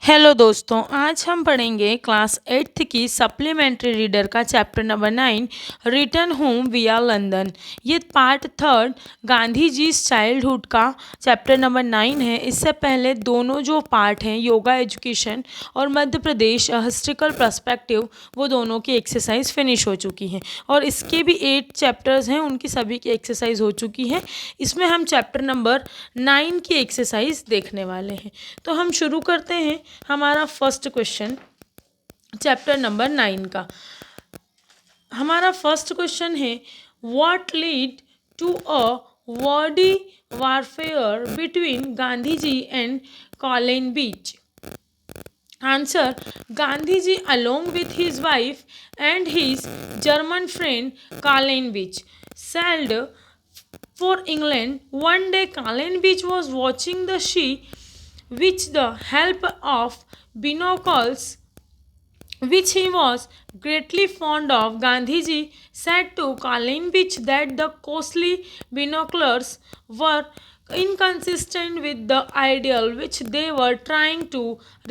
Hello दोस्तों, आज हम पढ़ेंगे क्लास एट्थ की सप्लीमेंट्री रीडर का चैप्टर नंबर 9 रिटर्न होम विया लंदन। ये part third Gandhi ji childhood का चैप्टर नंबर 9 है। इससे पहले दोनों जो पार्ट हैं योगा एजुकेशन और मध्य प्रदेश हिस्ट्रिकल पर्सपेक्टिव, वो दोनों की एक्सरसाइज फिनिश हो चुकी हैं और इसके भी 8 चैप्टर्स हैं, उनकी सभी की एक्सरसाइज हो चुकी है। इसमें हम चैप्टर नंबर 9 की एक्सरसाइज देखने वाले हैं। तो हम शुरू करते हैं हमारा फर्स्ट क्वेश्चन चैप्टर नंबर 9 का। हमारा फर्स्ट क्वेश्चन है, what lead to a wordy warfare between Gandhi ji and Colin बीच? Answer: Gandhiji, along with his wife and his German friend Karl Beach, sailed for England. One day, Karl Beach was watching the sea with the help of binoculars, which he was greatly fond of. Gandhiji said to Karl Beach that the costly binoculars were inconsistent with the ideal which they were trying to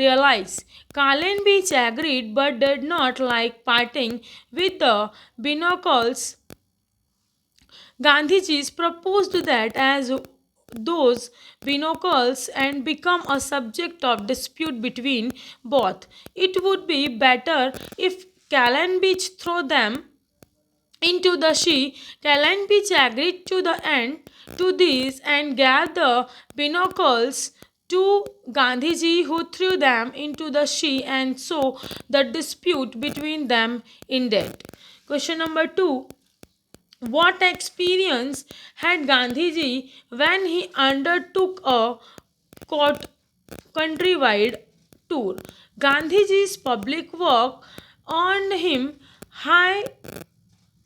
realize. Karl Beach agreed but did not like parting with the binoculars. Gandhiji proposed that as those binoculars and become a subject of dispute between both, it would be better if Callan Beach throw them into the sea. Callan Beach agreed to the end to this and gave the binoculars to Gandhiji, who threw them into the sea, and so the dispute between them ended. Question number 2. What experience had Gandhiji when he undertook a court countrywide tour? Gandhiji's public work earned him high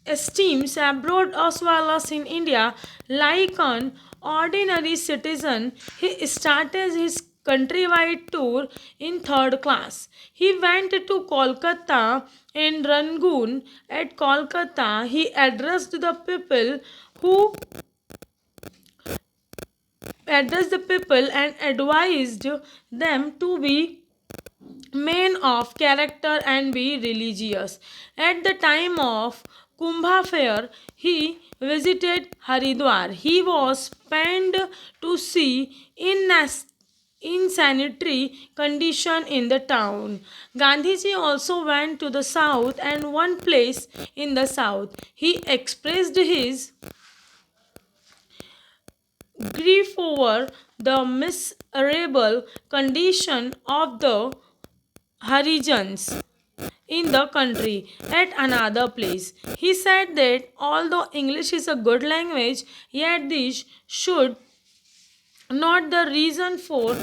esteem abroad as well as in India. Like an ordinary citizen, he started his countrywide tour in third class. He went to Kolkata and Rangoon. At Kolkata, he addressed the people who addressed the people and advised them to be men of character and be religious. At the time of Kumbh Fair, he visited Haridwar. He was pained to see insanitary condition in the town. Gandhiji also went to the south, and one place in the south he expressed his grief over the miserable condition of the Harijans in the country. At another place, he said that although English is a good language, yet this should not the reason for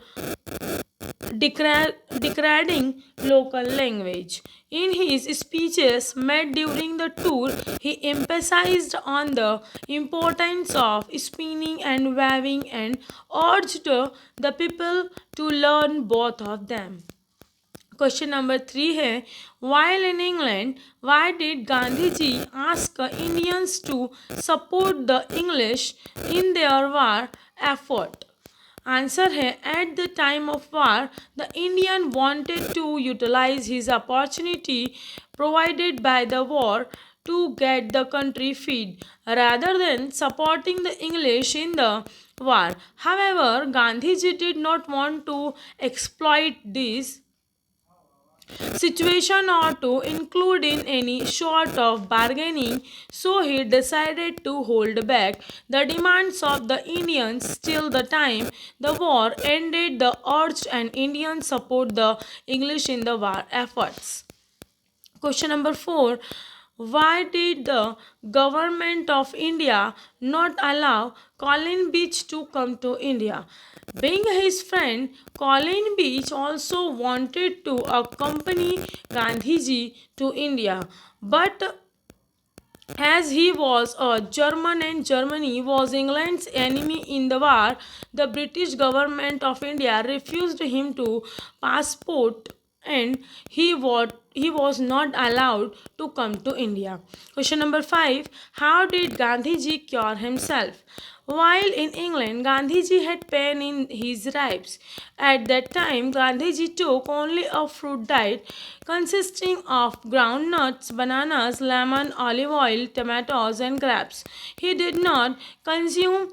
degrading local language. In his speeches made during the tour, he emphasized on the importance of spinning and weaving and urged the people to learn both of them. Question number 3 है, while in England, why did Gandhiji ask Indians to support the English in their war effort? Answer है, at the time of war, the Indian wanted to utilize his opportunity provided by the war to get the country fed rather than supporting the English in the war. However, Gandhiji did not want to exploit this situation or to include in any sort of bargaining, so he decided to hold back the demands of the Indians till the time the war ended. The urged and Indians support the English in the war efforts. Question number 4. Why did the government of India not allow Colin Beach to come to India? Being his friend, Colin Beach also wanted to accompany Gandhiji to India, but as he was a German and Germany was England's enemy in the war, the British government of India refused him to passport and he was not allowed to come to India. Question number 5. How did Gandhiji cure himself? While in England, Gandhiji had pain in his ribs. At that time, Gandhiji took only a fruit diet consisting of groundnuts, bananas, lemon, olive oil, tomatoes, and grapes. He did not consume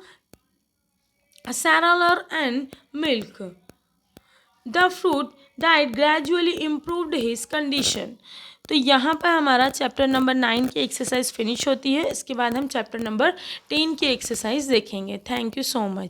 cereal and milk. The fruit diet gradually improved his condition. तो यहाँ पर हमारा chapter number 9 की exercise finish होती है। इसके बाद हम चैप्टर नंबर 10 की एक्सरसाइज देखेंगे। Thank you so much.